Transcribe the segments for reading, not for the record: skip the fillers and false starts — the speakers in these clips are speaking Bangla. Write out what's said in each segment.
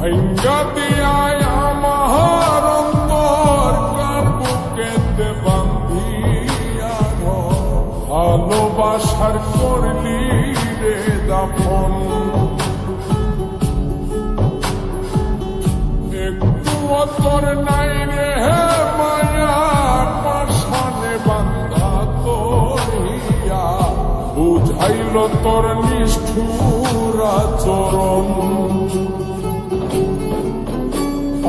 ভাঙ্গা দিয়ায় আমার অন্তর কার বুকেতে বান্ধিয়া ভালোবাসার করলি রে দাফন একটু তোর নাই রে মায়া পাশানে বান্ধা তোরিয়া বুঝাইল তোর নিষ্ঠুর আচরণ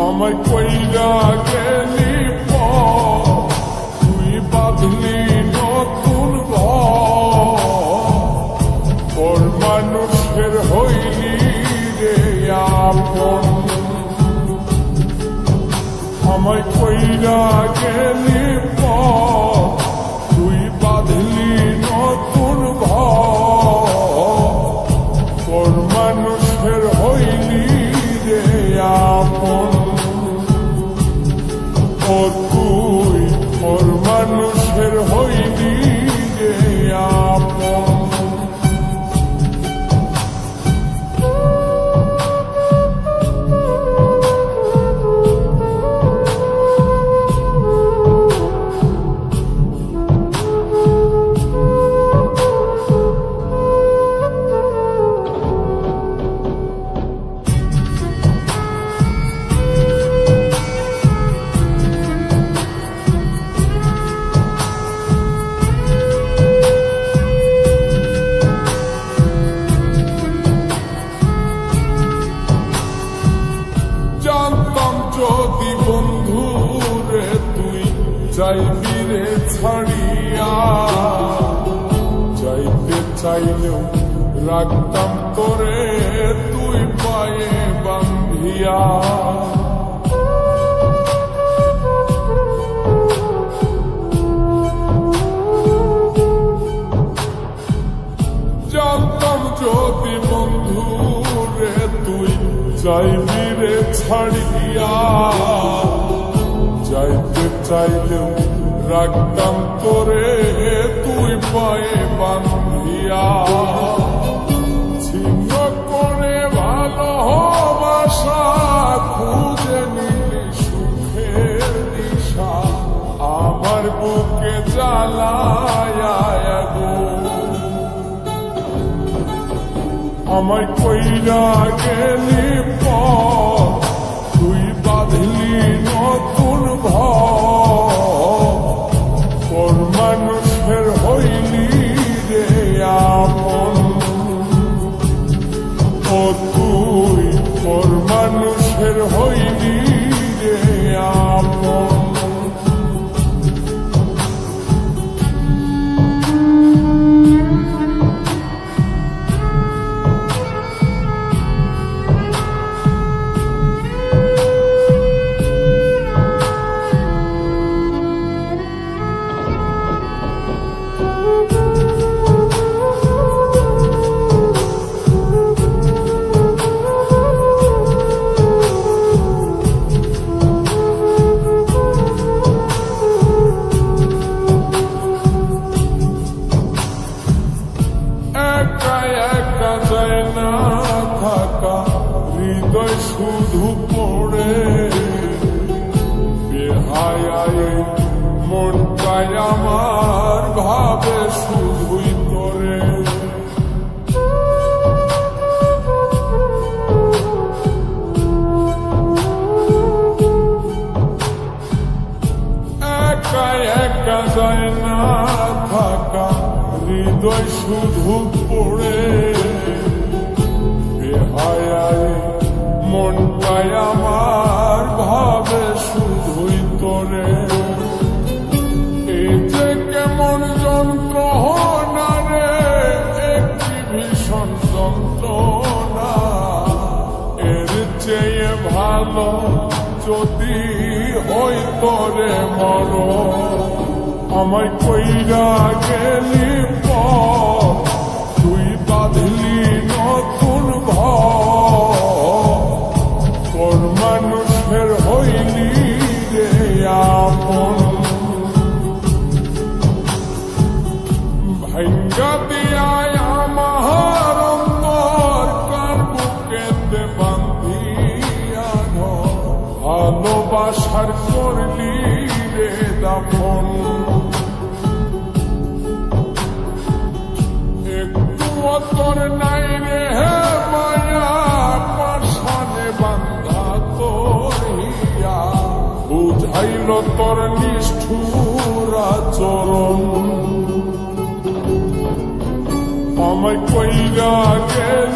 আমায় কইরা গেলি তুই বাঁধলি নতুন ঘর মানুষের হইলি রে আপন আমায় কইরা গেলি তুই বাঁধলি নতুন ঘর মানুষের হইলি রে আপন তুই ওর মানুষের হইলি রে আপন যদি বন্ধু রে তুই যাইবি রে ছাড়িয়া যাইতে চাইলেও রাখতাম তোরে তুই পায়ে বান্ধিয়া জানতাম যদি বন্ধু রে তুই যাইবি রে ছাড়িয়া যাইতে চাইলেও রাখতাম তোরে তুই পায়ে বান্ধিয়া ছিন্ন করে ভালোবাসা খুঁজে নিলি সুখের দিশা আমার বুকে জ্বালায়া আমায় কইরা গেলি তুই বাঁধলি নতুন ঘর মানুষের হইলি রে আপন তুই ওর মানুষের হইলি রে আপন হৃদয় শুধু পড়ে বেহায় মনটাই আমার ভাবে শুধুই তোরে একা একা যায় না থাকা হৃদয় শুধু পড়ে বেহায় মনটাই আমার ভাবে শুধুই তোরে এই যে কেমন যন্ত্রণা রে একটি ভীষণ যন্ত্রণা এর চেয়ে ভালো যদি হই তোরে মর আমায় কইরা গেলি তুই বাঁধলি নতুন ঘর মানুষের হইলি রে আপন ভাঙ্গা দিয়ায় আমার অন্তর কার বুকেতে বান্ধিয়া ভালোবাসার করলি রে দাফন একটু তোর নাই রে মায়া পাশানে বান্ধা তোর হিয়া বুঝাইল তোর নিষ্ঠুর আচরণ আমায় কইরা গেল